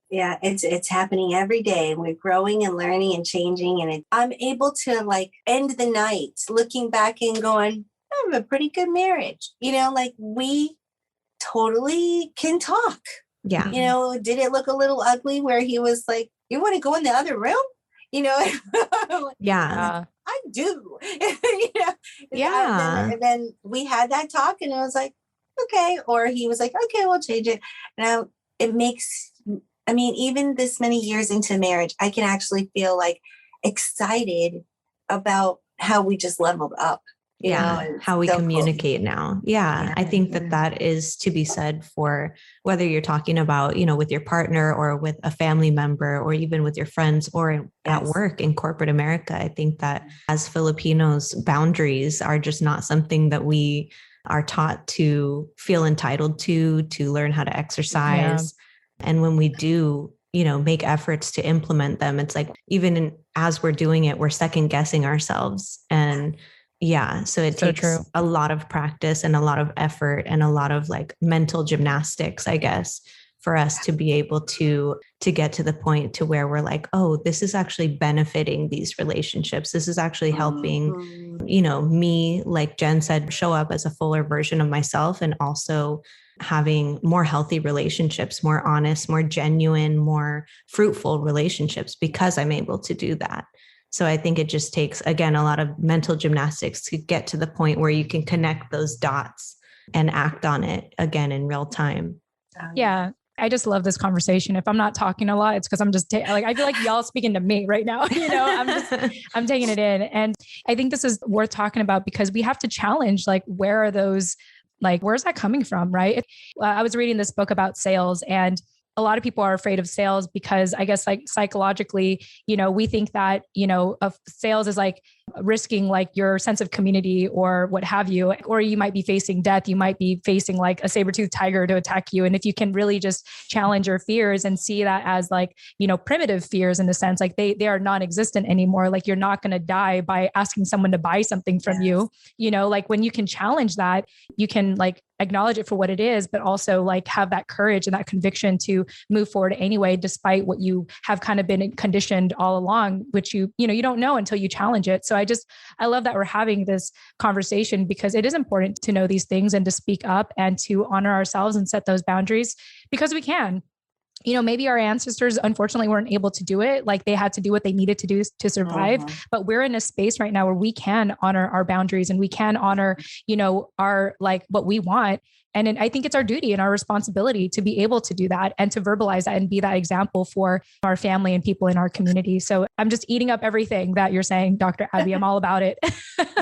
Yeah, it's happening every day. We're growing and learning and changing. And I'm able to end the night looking back and going, I have a pretty good marriage. We totally can talk. Yeah. Did it look a little ugly where he was like, you want to go in the other room? Yeah. I do. Yeah. And then we had that talk and it was like, okay. Or he was like, okay, we'll change it. Now it makes, even this many years into marriage, I can actually feel excited about how we just leveled up. How we communicate now. Yeah. I think that is to be said for whether you're talking about, with your partner or with a family member or even with your friends or at work in corporate America. I think that as Filipinos, boundaries are just not something that we are taught to feel entitled to learn how to exercise. Yeah. And when we do, make efforts to implement them, it's like, as we're doing it, we're second guessing ourselves. And so it takes a lot of practice and a lot of effort and a lot of mental gymnastics, I guess, for us to be able to get to the point to where we're like, oh, this is actually benefiting these relationships. This is actually helping, me, like Jen said, show up as a fuller version of myself, and also having more healthy relationships, more honest, more genuine, more fruitful relationships, because I'm able to do that. So I think it just takes, again, a lot of mental gymnastics to get to the point where you can connect those dots and act on it again in real time. Yeah. I just love this conversation. If I'm not talking a lot, it's because I'm just like, I feel like y'all speaking to me right now. I'm taking it in. And I think this is worth talking about because we have to challenge, like, where are those, like, where's that coming from? Right. I was reading this book about sales, and a lot of people are afraid of sales because I guess like psychologically, we think that, of sales is like risking like your sense of community or what have you, or you might be facing death. You might be facing like a saber-toothed tiger to attack you. And if you can really just challenge your fears and see that as like, primitive fears in a sense, like they are non-existent anymore. Like you're not going to die by asking someone to buy something from you, like when you can challenge that, you can like acknowledge it for what it is, but also like have that courage and that conviction to move forward anyway, despite what you have kind of been conditioned all along, which you don't know until you challenge it. So I love that we're having this conversation because it is important to know these things and to speak up and to honor ourselves and set those boundaries because we can. Maybe our ancestors, unfortunately, weren't able to do it. Like they had to do what they needed to do to survive. But we're in a space right now where we can honor our boundaries and we can honor, our, like what we want. And I think it's our duty and our responsibility to be able to do that and to verbalize that and be that example for our family and people in our community. So I'm just eating up everything that you're saying, Dr. Abby. I'm all about it.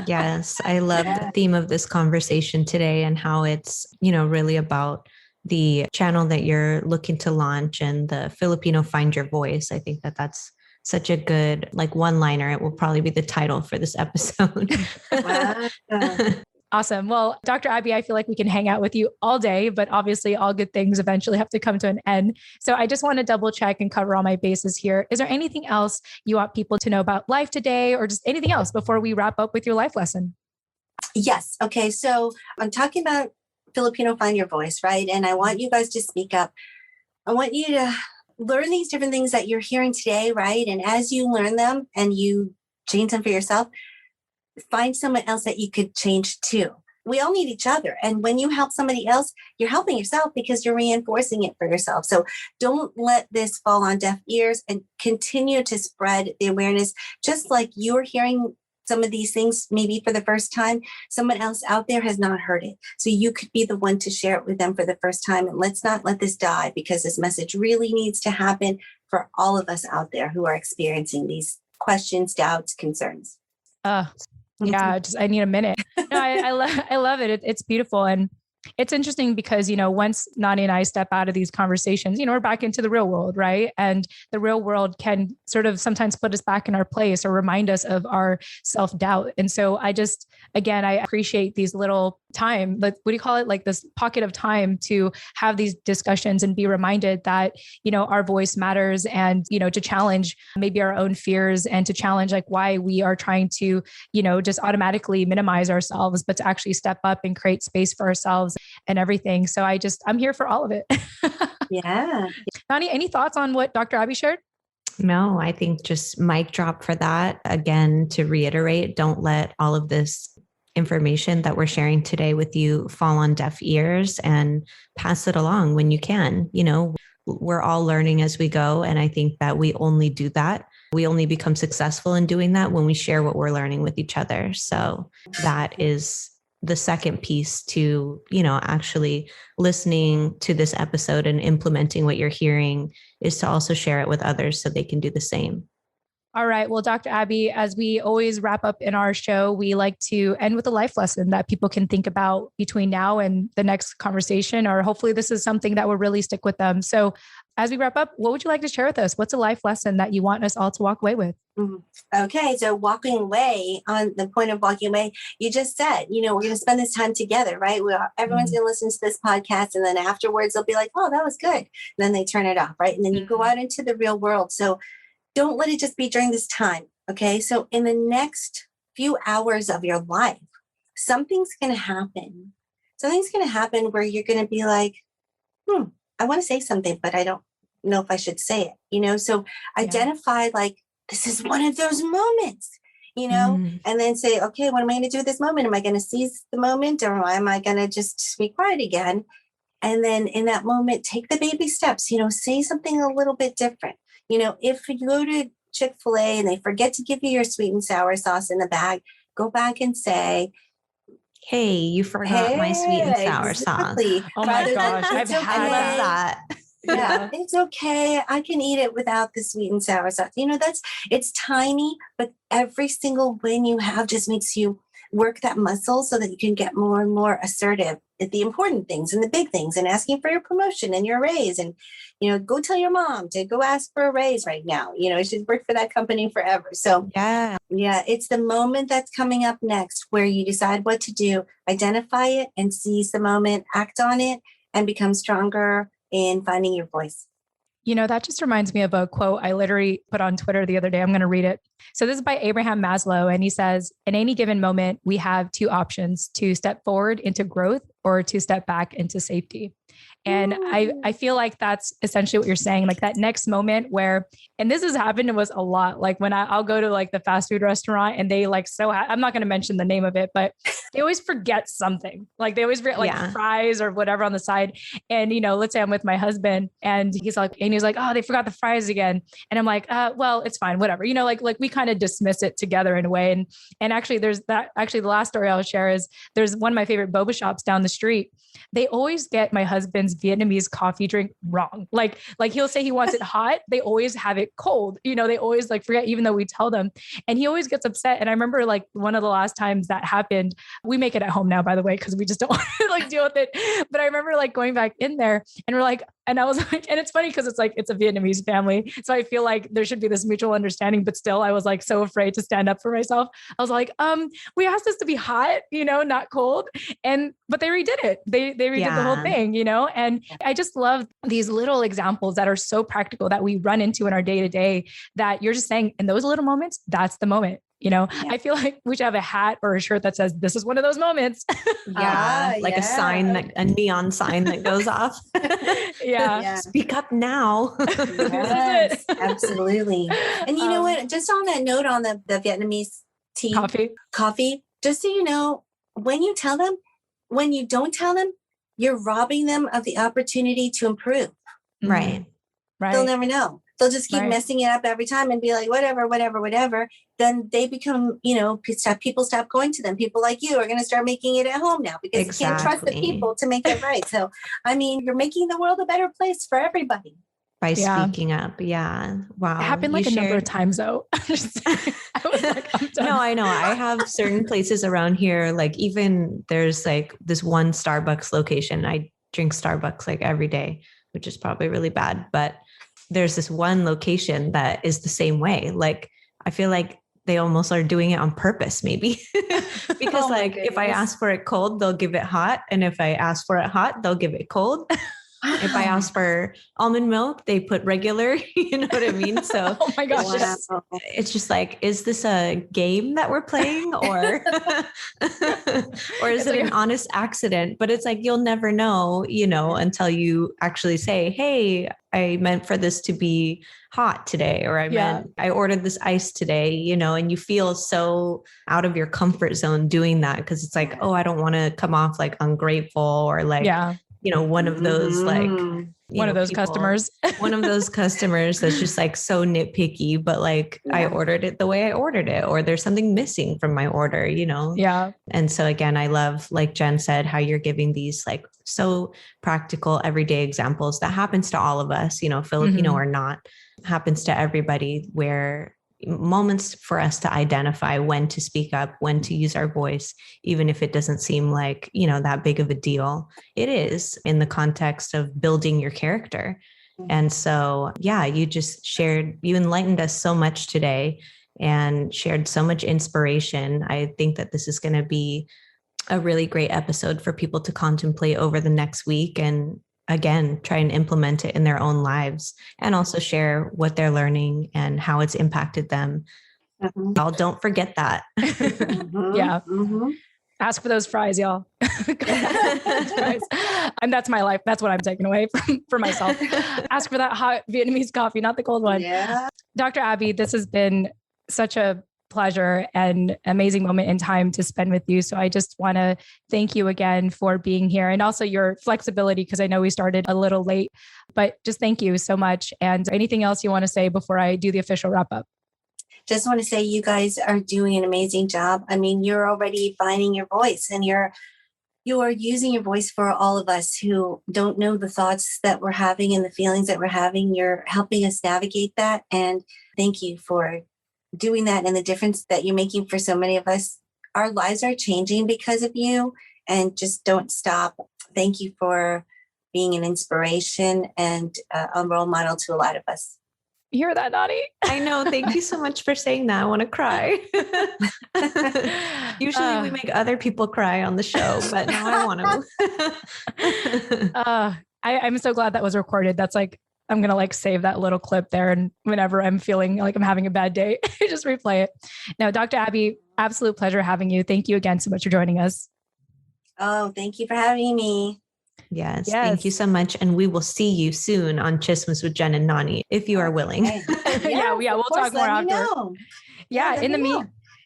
Yes. I love the theme of this conversation today and how it's, really about the channel that you're looking to launch and the Filipino Find Your Voice. I think that that's such a good like one-liner. It will probably be the title for this episode. Wow. Awesome. Well, Dr. Abby, I feel like we can hang out with you all day, but obviously all good things eventually have to come to an end. So I just want to double check and cover all my bases here. Is there anything else you want people to know about life today or just anything else before we wrap up with your life lesson? Yes. Okay. So I'm talking about Filipino Find Your Voice, right? And I want you guys to speak up. I want you to learn these different things that you're hearing today, right? And as you learn them and you change them for yourself, find someone else that you could change too. We all need each other. And when you help somebody else, you're helping yourself because you're reinforcing it for yourself. So don't let this fall on deaf ears and continue to spread the awareness, just like you're hearing some of these things, maybe for the first time, someone else out there has not heard it. So you could be the one to share it with them for the first time. And let's not let this die because this message really needs to happen for all of us out there who are experiencing these questions, doubts, concerns. Yeah, I need a minute. No, I love it. It's beautiful. And it's interesting because, once Nani and I step out of these conversations, we're back into the real world, right? And the real world can sort of sometimes put us back in our place or remind us of our self-doubt. And so I appreciate these little time, like, what do you call it? Like this pocket of time to have these discussions and be reminded that, our voice matters and, to challenge maybe our own fears and to challenge like why we are trying to, just automatically minimize ourselves, but to actually step up and create space for ourselves and everything. So I'm here for all of it. Yeah. Nani, any thoughts on what Dr. Abby shared? No, I think just mic drop for that. Again, to reiterate, don't let all of this information that we're sharing today with you fall on deaf ears and pass it along when you can. We're all learning as we go. And I think that we only do that. We only become successful in doing that when we share what we're learning with each other. So that is the second piece to, actually listening to this episode and implementing what you're hearing is to also share it with others so they can do the same. All right. Well, Dr. Abby, as we always wrap up in our show, we like to end with a life lesson that people can think about between now and the next conversation, or hopefully this is something that will really stick with them. So as we wrap up, what would you like to share with us? What's a life lesson that you want us all to walk away with? Okay. So walking away, on the point of walking away, you just said, we're going to spend this time together, right? Everyone's going to listen to this podcast. And then afterwards they'll be like, oh, that was good. And then they turn it off, right? And then you go out into the real world. So don't let it just be during this time. Okay. So in the next few hours of your life, something's going to happen. Something's going to happen where you're going to be like, I want to say something, but I don't know if I should say it, so identify like, this is one of those moments, and then say, okay, what am I going to do at this moment? Am I going to seize the moment or am I going to just be quiet again? And then in that moment, take the baby steps, say something a little bit different. If you go to Chick-fil-A and they forget to give you your sweet and sour sauce in the bag, go back and say, hey, you forgot my sweet and sour sauce. Oh my gosh, I've had that. Yeah, it's okay. I can eat it without the sweet and sour sauce. It's tiny, but every single win you have just makes you work that muscle so that you can get more and more assertive at the important things and the big things and asking for your promotion and your raise. And, go tell your mom to go ask for a raise right now. She's worked for that company forever. So yeah, it's the moment that's coming up next where you decide what to do, identify it and seize the moment, act on it, and become stronger in finding your voice. That just reminds me of a quote I literally put on Twitter the other day. I'm going to read it. So this is by Abraham Maslow. And he says, in any given moment, we have two options: to step forward into growth or to step back into safety. And I feel like that's essentially what you're saying, like that next moment where, and this has happened to us a lot. Like when I'll go to like the fast food restaurant and they like, I'm not going to mention the name of it, but they always forget something. Like they always forget like fries or whatever on the side. And, let's say I'm with my husband and he's like, oh, they forgot the fries again. And I'm like, well, it's fine, whatever, like we kind of dismiss it together in a way. And actually the last story I'll share is there's one of my favorite boba shops down the street. They always get my husband's Vietnamese coffee drink wrong. Like he'll say he wants it hot. They always have it cold. They always like forget, even though we tell them, and he always gets upset. And I remember like one of the last times that happened, we make it at home now, by the way, because we just don't want to like deal with it. But I remember like going back in there and we're like, and I was like, and it's funny because it's like, it's a Vietnamese family. So I feel like there should be this mutual understanding, but still I was like so afraid to stand up for myself. I was like, we asked this to be hot, not cold. But they redid it. They redid the whole thing, and I just love these little examples that are so practical that we run into in our day to day, that you're just saying in those little moments, that's the moment. I feel like we should have a hat or a shirt that says, this is one of those moments. A sign, a neon sign that goes off. Speak up now. Yes, absolutely. And you know what, just on that note, on the Vietnamese tea, coffee, just so you know, when you don't tell them, you're robbing them of the opportunity to improve. Right. They'll never know. They'll just keep messing it up every time and be like, whatever. Then they become, people stop going to them. People like you are going to start making it at home now because you can't trust the people to make it right. So, you're making the world a better place for everybody. By speaking up. Yeah. Wow. It happened like a number of times though. I was like, I'm done. No, I know. I have certain places around here. Like even there's like this one Starbucks location. I drink Starbucks like every day, which is probably really bad, but there's this one location that is the same way. Like, I feel like they almost are doing it on purpose, maybe because if I ask for it cold, they'll give it hot. And if I ask for it hot, they'll give it cold. If I ask for almond milk, they put regular, you know what I mean? So oh my gosh, it's just like, is this a game that we're playing or, or is it an honest accident? But it's like, you'll never know, until you actually say, hey, I meant for this to be hot today, or I ordered this ice today, and you feel so out of your comfort zone doing that. Cause it's like, oh, I don't want to come off like ungrateful or like, one of those like one of those customers that's just like so nitpicky, but like I ordered it the way I ordered it, or there's something missing from my order, Yeah. And so again, I love, like Jen said, how you're giving these like so practical everyday examples that happens to all of us, Filipino or not, happens to everybody, where moments for us to identify when to speak up, when to use our voice, even if it doesn't seem like, that big of a deal. It is in the context of building your character. And so, you enlightened us so much today and shared so much inspiration. I think that this is going to be a really great episode for people to contemplate over the next week, and again, try and implement it in their own lives, and also share what they're learning and how it's impacted them. Y'all don't forget that. Ask for those fries, y'all. And that's my life. That's what I'm taking away for myself. Ask for that hot Vietnamese coffee, not the cold one. Yeah. Dr. Abby, this has been such a pleasure and amazing moment in time to spend with you. So I just want to thank you again for being here, and also your flexibility, because I know we started a little late, but just thank you so much. And anything else you want to say before I do the official wrap up? Just want to say you guys are doing an amazing job. You're already finding your voice, and you're you're using your voice for all of us who don't know the thoughts that we're having and the feelings that we're having. You're helping us navigate that. And thank you for doing that and the difference that you're making for so many of us. Our lives are changing because of you, and just don't stop. Thank you for being an inspiration and a role model to a lot of us. You hear that, Nani? I know. Thank you so much for saying that. I want to cry. Usually we make other people cry on the show, but now I want to. I'm so glad that was recorded. That's like, I'm going to like save that little clip there. And whenever I'm feeling like I'm having a bad day, I just replay it. Now, Dr. Abby, absolute pleasure having you. Thank you again so much for joining us. Oh, thank you for having me. Yes. Thank you so much. And we will see you soon on Chismes with Jen and Nani, if you are willing. Yeah, we'll talk more after. Yeah,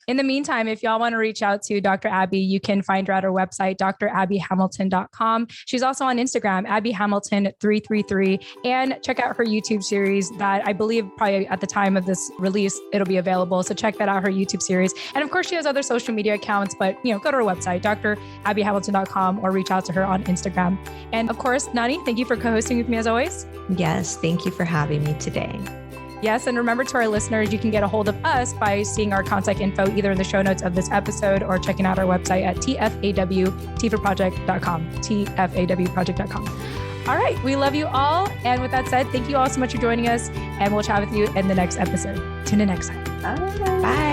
in the meantime, if y'all want to reach out to Dr. Abby, you can find her at her website, drabbyhamilton.com. She's also on Instagram, abbyhamilton333, and check out her YouTube series that I believe probably at the time of this release, it'll be available. So check that out, her YouTube series. And of course, she has other social media accounts, but go to her website, drabbyhamilton.com, or reach out to her on Instagram. And of course, Nani, thank you for co-hosting with me as always. Yes, thank you for having me today. Yes. And remember, to our listeners, you can get a hold of us by seeing our contact info either in the show notes of this episode or checking out our website at TFAWproject.com, TFAWproject.com. All right. We love you all. And with that said, thank you all so much for joining us, and we'll chat with you in the next episode. Tune in next time. Bye.